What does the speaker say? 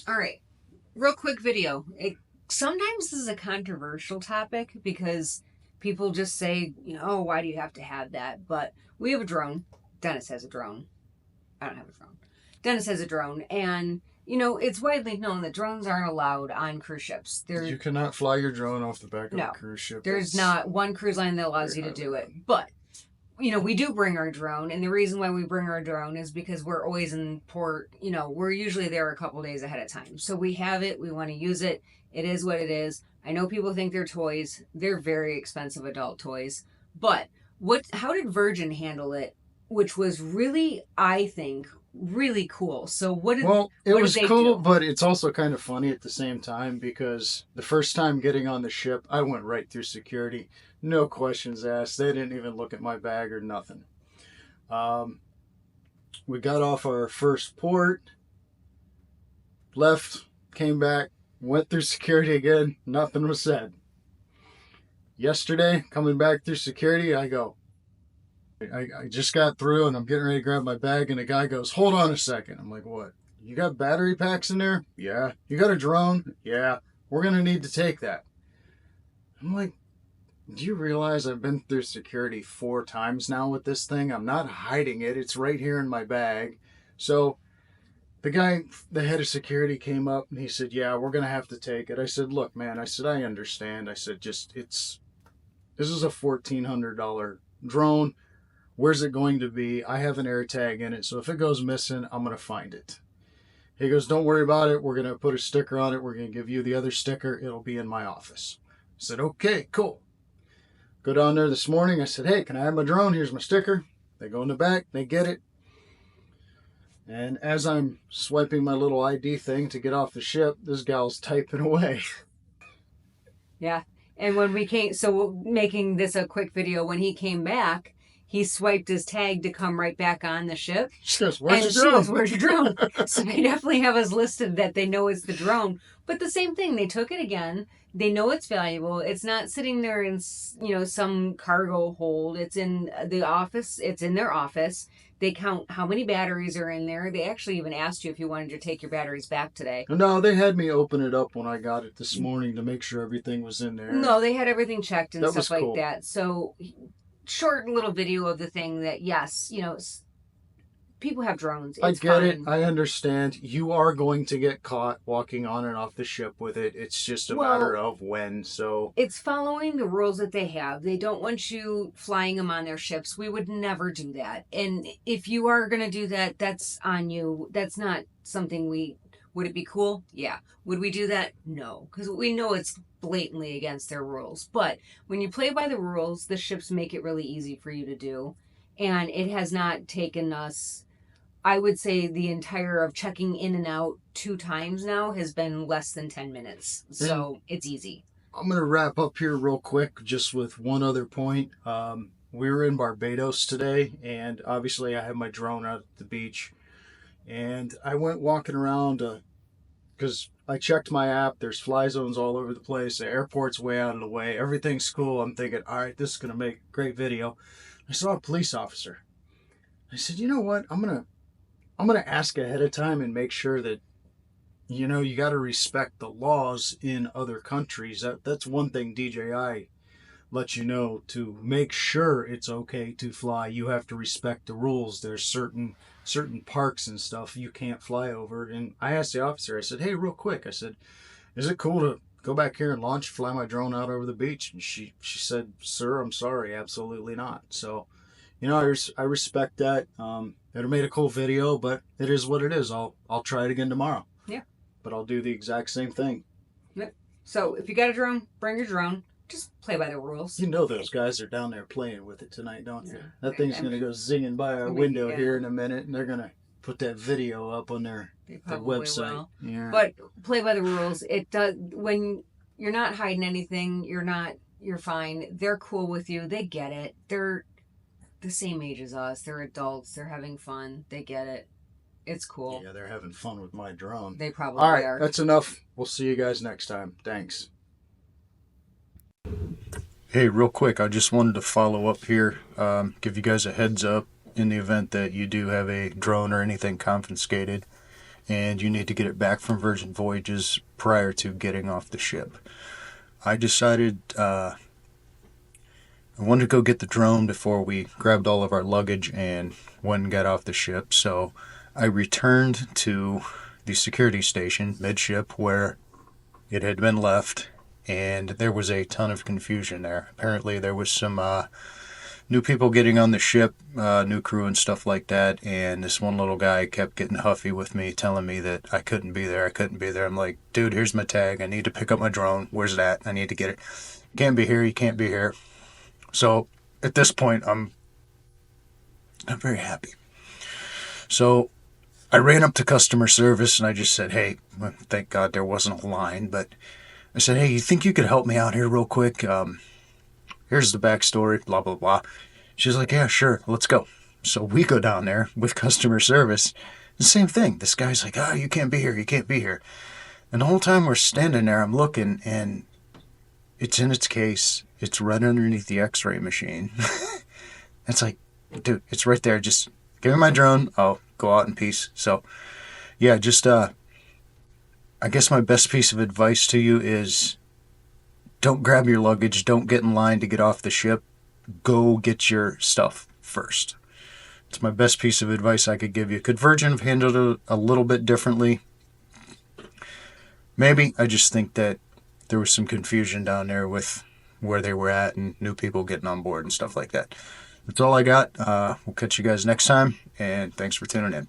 All right, real quick video. Sometimes this is a controversial topic because people just say, oh, why do you have to have that? But we have a drone. Dennis has a drone. I don't have a drone. Dennis has a drone, and it's widely known that drones aren't allowed on cruise ships. You cannot fly your drone off the back of a cruise ship. There's not one cruise line that allows you to do it. But we do bring our drone, and the reason why we bring our drone is because we're always in port. We're usually there a couple days ahead of time. So we have it, we want to use it. It is what it is. I know people think they're toys. They're very expensive adult toys. But how did Virgin handle it? Which was really, I think, really cool. So what did it was cool, but it's also kind of funny at the same time because the first time getting on the ship, I went right through security. No questions asked. They didn't even look at my bag or nothing. We got off our first port, left, came back, went through security again. Nothing was said. Yesterday, coming back through security, I go, I just got through and I'm getting ready to grab my bag and the guy goes, hold on a second. I'm like, what? You got battery packs in there? Yeah. You got a drone? Yeah. We're going to need to take that. I'm like, do you realize I've been through security 4 times now with this thing? I'm not hiding it. It's right here in my bag. So the guy, the head of security came up and he said, yeah, we're going to have to take it. I said, look, man, I said, I understand. I said, this is a $1,400 drone. Where's it going to be? I have an air tag in it, so if it goes missing, I'm going to find it. He goes, don't worry about it. We're going to put a sticker on it. We're going to give you the other sticker. It'll be in my office. I said, okay, cool. Go down there this morning. I said, hey, can I have my drone? Here's my sticker. They go in the back. They get it. And as I'm swiping my little ID thing to get off the ship, this gal's typing away. Yeah. And when we came, so making this a quick video, when he came back, he swiped his tag to come right back on the ship. She goes, where's your drone? Where's your drone? So they definitely have us listed that they know it's the drone. But the same thing, they took it again. They know it's valuable. It's not sitting there in, some cargo hold. It's in the office. It's in their office. They count how many batteries are in there. They actually even asked you if you wanted to take your batteries back today. No, they had me open it up when I got it this morning to make sure everything was in there. No, they had everything checked and stuff like that. So short little video of the thing that, yes, people have drones. I get it. I understand. You are going to get caught walking on and off the ship with it. It's just a matter of when. So it's following the rules that they have. They don't want you flying them on their ships. We would never do that. And if you are going to do that, that's on you. That's not something would it be cool? Yeah. Would we do that? No, because we know it's blatantly against their rules. But when you play by the rules, the ships make it really easy for you to do. And it has not taken us, I would say the entire of checking in and out 2 times now has been less than 10 minutes. So it's easy. I'm going to wrap up here real quick just with one other point. We were in Barbados today, and obviously I had my drone out at the beach. And I went walking around because I checked my app. There's fly zones all over the place. The airport's way out of the way. Everything's cool. I'm thinking, all right, this is going to make a great video. I saw a police officer. I said, you know what? I'm going to ask ahead of time and make sure that, you got to respect the laws in other countries. That's one thing DJI lets you know. To make sure it's okay to fly, you have to respect the rules. There's certain parks and stuff you can't fly over. And I asked the officer, I said, hey, real quick, I said, is it cool to go back here and fly my drone out over the beach? And she said, sir, I'm sorry, absolutely not. So, I respect that. It made a cool video, but it is what it is. I'll try it again tomorrow. Yeah. But I'll do the exact same thing. Yep. So if you got a drone, bring your drone. Just play by the rules. Those guys are down there playing with it tonight, don't they? That thing's going to go zinging by our window here in a minute, and they're going to put that video up on their website. Will. Yeah. But play by the rules. It does. When you're not hiding anything, you're fine. They're cool with you. They get it. They're the same age as us. They're adults. They're having fun. They get it. It's cool. Yeah, they're having fun with my drone. They probably are. All right, are. That's enough. We'll see you guys next time. Thanks. Hey, real quick, I just wanted to follow up here, give you guys a heads up in the event that you do have a drone or anything confiscated. and you need to get it back from Virgin Voyages prior to getting off the ship. I decided I wanted to go get the drone before we grabbed all of our luggage and went and got off the ship. So I returned to the security station midship where it had been left, and there was a ton of confusion there. Apparently, there was some new people getting on the ship, new crew and stuff like that, and this one little guy kept getting huffy with me, telling me that I couldn't be there, I couldn't be there. I'm like, dude, here's my tag. I need to pick up my drone. Where's that? I need to get it. You can't be here. You can't be here. So at this point, I'm not very happy. So I ran up to customer service and I just said, hey, thank God there wasn't a line, but I said, hey, you think you could help me out here real quick? Here's the backstory, blah, blah, blah. She's like, yeah, sure, let's go. So we go down there with customer service. The same thing. This guy's like, oh, you can't be here, you can't be here. And the whole time we're standing there, I'm looking, and it's in its case. It's right underneath the x-ray machine. It's like, dude, it's right there. Just give me my drone. I'll go out in peace. So, yeah, just, I guess my best piece of advice to you is don't grab your luggage. Don't get in line to get off the ship. Go get your stuff first. It's my best piece of advice I could give you. Could Virgin have handled it a little bit differently? Maybe. I just think that there was some confusion down there with where they were at and new people getting on board and stuff like that. That's all I got. We'll catch you guys next time, and thanks for tuning in.